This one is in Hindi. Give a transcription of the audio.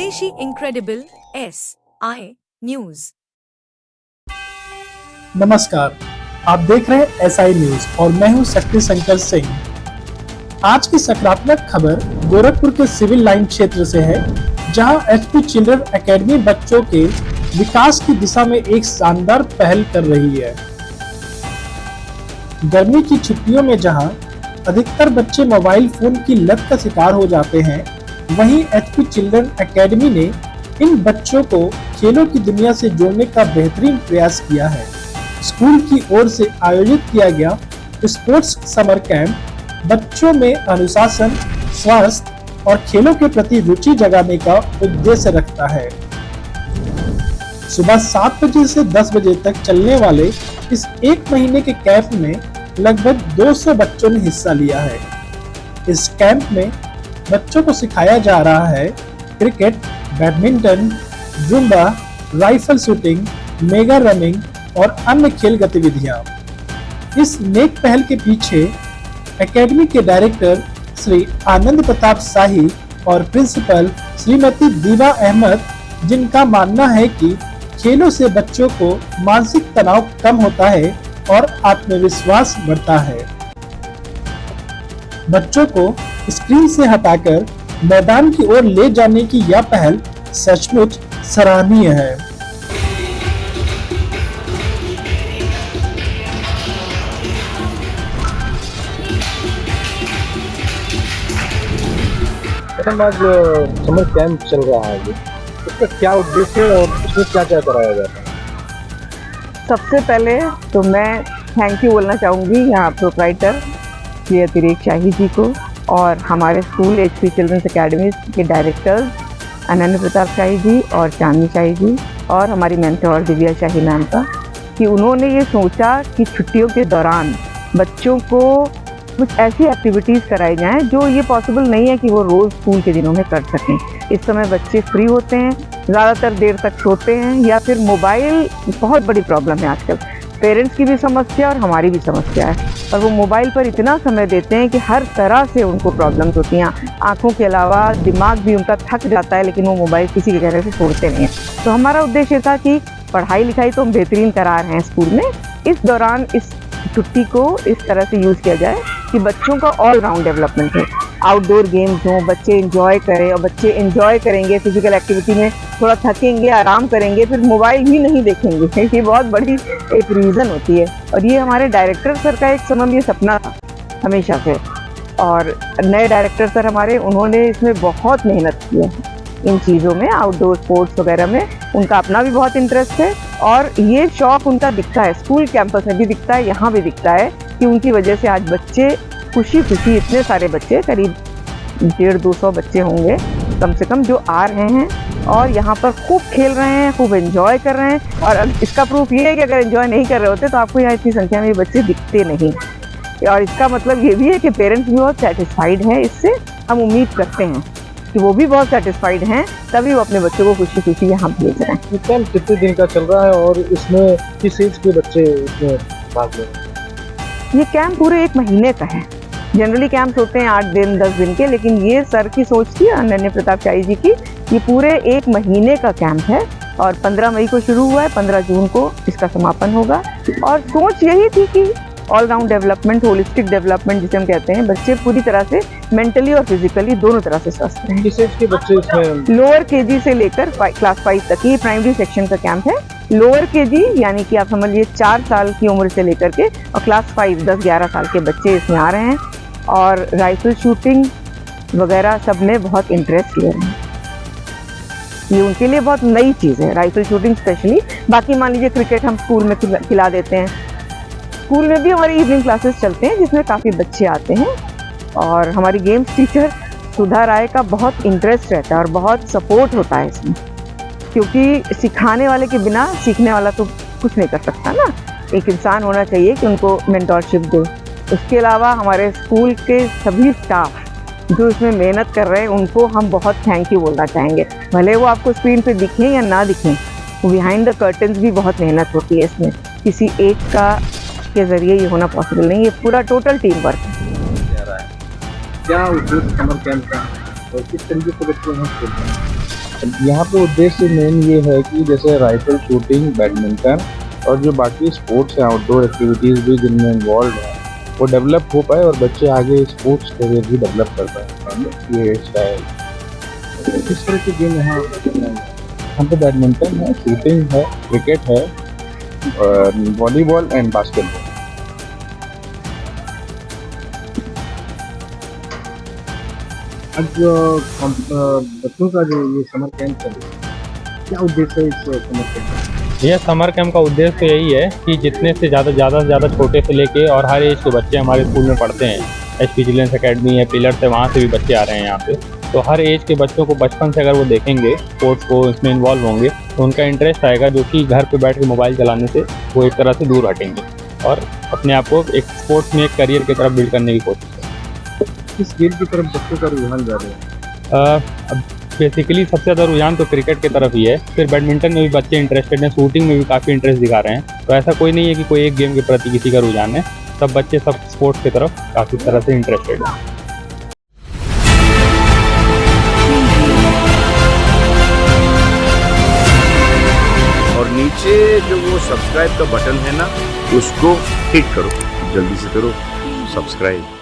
स्वदेशी इनक्रेडिबल SI न्यूज। नमस्कार, आप देख रहे हैं SI न्यूज और मैं हूं शक्ति शंकर सिंह। आज की सकारात्मक खबर गोरखपुर के सिविल लाइन क्षेत्र से है, जहां HP चिल्ड्रन एकेडमी बच्चों के विकास की दिशा में एक शानदार पहल कर रही है। गर्मी की छुट्टियों में जहां अधिकतर बच्चे मोबाइल फोन की लत का शिकार हो जाते हैं, वहीं HP चिल्ड्रन एकेडमी ने इन बच्चों को खेलों की दुनिया से जोड़ने का बेहतरीन प्रयास किया है। स्कूल की ओर से आयोजित किया गया स्पोर्ट्स समर कैंप बच्चों में अनुशासन, स्वास्थ्य और खेलों के प्रति रुचि जगाने का उद्देश्य रखता है। सुबह 7 बजे से 10 बजे तक चलने वाले इस एक महीने के कैंप में लगभग 200 बच्चों ने हिस्सा लिया है। इस कैंप में बच्चों को सिखाया जा रहा है cricket, badminton, Zumba, rifle shooting, mega running और अन्य खेल गतिविधियां। इस नेक पहल के पीछे एकेडमी के डायरेक्टर श्री आनंद प्रताप शाही और प्रिंसिपल श्रीमती दीवा अहमद, जिनका मानना है कि खेलों से बच्चों को मानसिक तनाव कम होता है और आत्मविश्वास बढ़ता है। बच्चों को स्क्रीन से हटाकर मैदान की ओर ले जाने की यह पहल सचमुच सराहनीय है। आज समर कैंप चल रहा है, इसका क्या उद्देश्य है और इसमें क्या क्या कराया जाता है? सबसे पहले तो मैं थैंक यू बोलना चाहूँगी यहाँ प्रोप्राइटर श्री अतिरेक शाही जी को और हमारे स्कूल HP चिल्ड्रंस एकेडमी के डायरेक्टर्स आनंद प्रताप शाही जी और चांदनी शाही जी और हमारी मेंटर दिव्या शाही मैम का, कि उन्होंने ये सोचा कि छुट्टियों के दौरान बच्चों को कुछ ऐसी एक्टिविटीज़ कराई जाएं जो ये पॉसिबल नहीं है कि वो रोज़ स्कूल के दिनों में कर सकें। इस समय बच्चे फ्री होते हैं, ज़्यादातर देर तक सोते हैं या फिर मोबाइल बहुत बड़ी प्रॉब्लम है आजकल। पेरेंट्स की भी समस्या और हमारी भी समस्या है, और वो मोबाइल पर इतना समय देते हैं कि हर तरह से उनको प्रॉब्लम्स होती हैं। आँखों के अलावा दिमाग भी उनका थक जाता है, लेकिन वो मोबाइल किसी के कहने से छोड़ते नहीं हैं। तो हमारा उद्देश्य था कि पढ़ाई लिखाई तो हम बेहतरीन करा रहे हैं स्कूल में, इस दौरान इस छुट्टी को इस तरह से यूज़ किया जाए कि बच्चों का ऑल राउंड डेवलपमेंट हो, आउटडोर गेम्स हों, बच्चे एंजॉय करें, और बच्चे एंजॉय करेंगे फिजिकल एक्टिविटी में, थोड़ा थकेंगे, आराम करेंगे, फिर मोबाइल भी नहीं देखेंगे। ये बहुत बड़ी एक रीज़न होती है, और ये हमारे डायरेक्टर सर का एक समय ये सपना था हमेशा से। और नए डायरेक्टर सर हमारे, उन्होंने इसमें बहुत मेहनत की है इन चीज़ों में, आउटडोर स्पोर्ट्स वगैरह में उनका अपना भी बहुत इंटरेस्ट है, और ये शौक़ उनका दिखता है स्कूल कैंपस में भी दिखता है, यहाँ भी दिखता है कि उनकी वजह से आज बच्चे खुशी खुशी, इतने सारे बच्चे, करीब 150-200 बच्चे होंगे कम से कम, जो आ रहे हैं और यहाँ पर खूब खेल रहे हैं, खूब एंजॉय कर रहे हैं। और इसका प्रूफ ये है कि अगर एंजॉय नहीं कर रहे होते तो आपको यहाँ इतनी संख्या में बच्चे दिखते नहीं। और इसका मतलब ये भी है कि पेरेंट्स भी बहुत सेटिस्फाइड हैं इससे। हम उम्मीद करते हैं कि वो भी बहुत सेटिस्फाइड हैं, तभी वो अपने बच्चों को खुशी खुशी यहाँ भेज रहे हैं। ये कैंप कितने दिन का चल रहा है और इसमें किस एज के बच्चे इसमें भाग ले रहे हैं? ये कैंप पूरे 1 महीने का है। जनरली कैंप्स होते हैं 8 दिन 10 दिन के, लेकिन ये सर की सोच थी, आनंद प्रताप शाही जी की, ये पूरे 1 महीने का कैंप है और 15 मई को शुरू हुआ है, 15 जून को इसका समापन होगा। और सोच यही थी कि all round development, holistic development जिसे हम कहते हैं, बच्चे पूरी तरह से मेंटली और फिजिकली दोनों तरह से स्वस्थ रहें। किस एज के बच्चे इसमें? लोअर KG से लेकर क्लास 5 तक, ये प्राइमरी सेक्शन का कैंप है। लोअर KG यानी कि आप समझिए 4 साल की उम्र से लेकर के, और क्लास 5 10-11 साल के बच्चे इसमें आ रहे हैं, और राइफल शूटिंग वगैरह सब में बहुत इंटरेस्ट ले रहे हैं। ये उनके लिए बहुत नई चीज़ है, राइफल शूटिंग स्पेशली। बाकी मान लीजिए क्रिकेट हम स्कूल में खिला देते हैं, स्कूल में भी हमारी इवनिंग क्लासेस चलते हैं जिसमें काफ़ी बच्चे आते हैं, और हमारी गेम्स टीचर सुधा राय का बहुत इंटरेस्ट रहता है और बहुत सपोर्ट होता है इसमें, क्योंकि सिखाने वाले के बिना सीखने वाला तो कुछ नहीं कर सकता ना। एक इंसान होना चाहिए कि उनको मेंटरशिप दे। उसके अलावा हमारे स्कूल के सभी स्टाफ जो इसमें मेहनत कर रहे हैं, उनको हम बहुत थैंक यू बोलना चाहेंगे। भले वो आपको स्क्रीन पे दिखें या ना दिखें, बिहाइंड द कर्टन्स भी बहुत मेहनत होती है इसमें। किसी एक का के ज़रिए ये होना पॉसिबल नहीं, ये पूरा टोटल टीम वर्क है। क्या उद्देश्य समर कैंप का और किस तरीके से बच्चे यहाँ खेलते हैं? यहाँ पे उद्देश्य मेन ये है कि जैसे राइफल शूटिंग, बैडमिंटन और जो बाकी स्पोर्ट्स हैं, आउटडोर एक्टिविटीज़ भी जिनमें इन्वॉल्व हैं, वो डेवलप हो पाए और बच्चे आगे स्पोर्ट्स करियर भी डेवलप कर पाए। ये शायद किस तरह के गेम यहाँ यहाँ पे बैडमिंटन है, शूटिंग है, क्रिकेट है, वॉलीबॉल एंड बास्केटबॉल। आज बच्चों का जो ये समर कैंप चल रहा है, क्या उद्देश्य है इस समर कैंप का? यह समर कैंप का उद्देश्य तो यही है कि जितने से ज़्यादा छोटे से लेके और हर एज के बच्चे हमारे स्कूल में पढ़ते हैं। एचपी चिल्ड्रंस अकेडमी है, पिलर्स है, वहाँ से भी बच्चे आ रहे हैं यहाँ पे। तो हर एज के बच्चों को बचपन से अगर वो देखेंगे स्पोर्ट्स को, इसमें इन्वॉल्व होंगे, तो उनका इंटरेस्ट आएगा, जो कि घर पे बैठ के मोबाइल चलाने से वो एक तरह से दूर हटेंगे और अपने आप को एक स्पोर्ट्स में एक करियर की तरफ बिल्ड करने की कोशिश करेंगे। किस गेम की तरफ बच्चों का रुझान जा रहा है? अब बेसिकली सबसे ज़्यादा रुझान तो क्रिकेट की तरफ ही है, फिर बैडमिंटन में भी बच्चे इंटरेस्टेड हैं, शूटिंग में भी काफ़ी इंटरेस्ट दिखा रहे हैं। तो ऐसा कोई नहीं है कि कोई एक गेम के प्रति किसी का रुझान है, सब बच्चे सब स्पोर्ट्स की तरफ काफ़ी तरह से इंटरेस्टेड हैं। और नीचे जो वो सब्सक्राइब का बटन है ना, उसको हिट करो, जल्दी से करो सब्सक्राइब।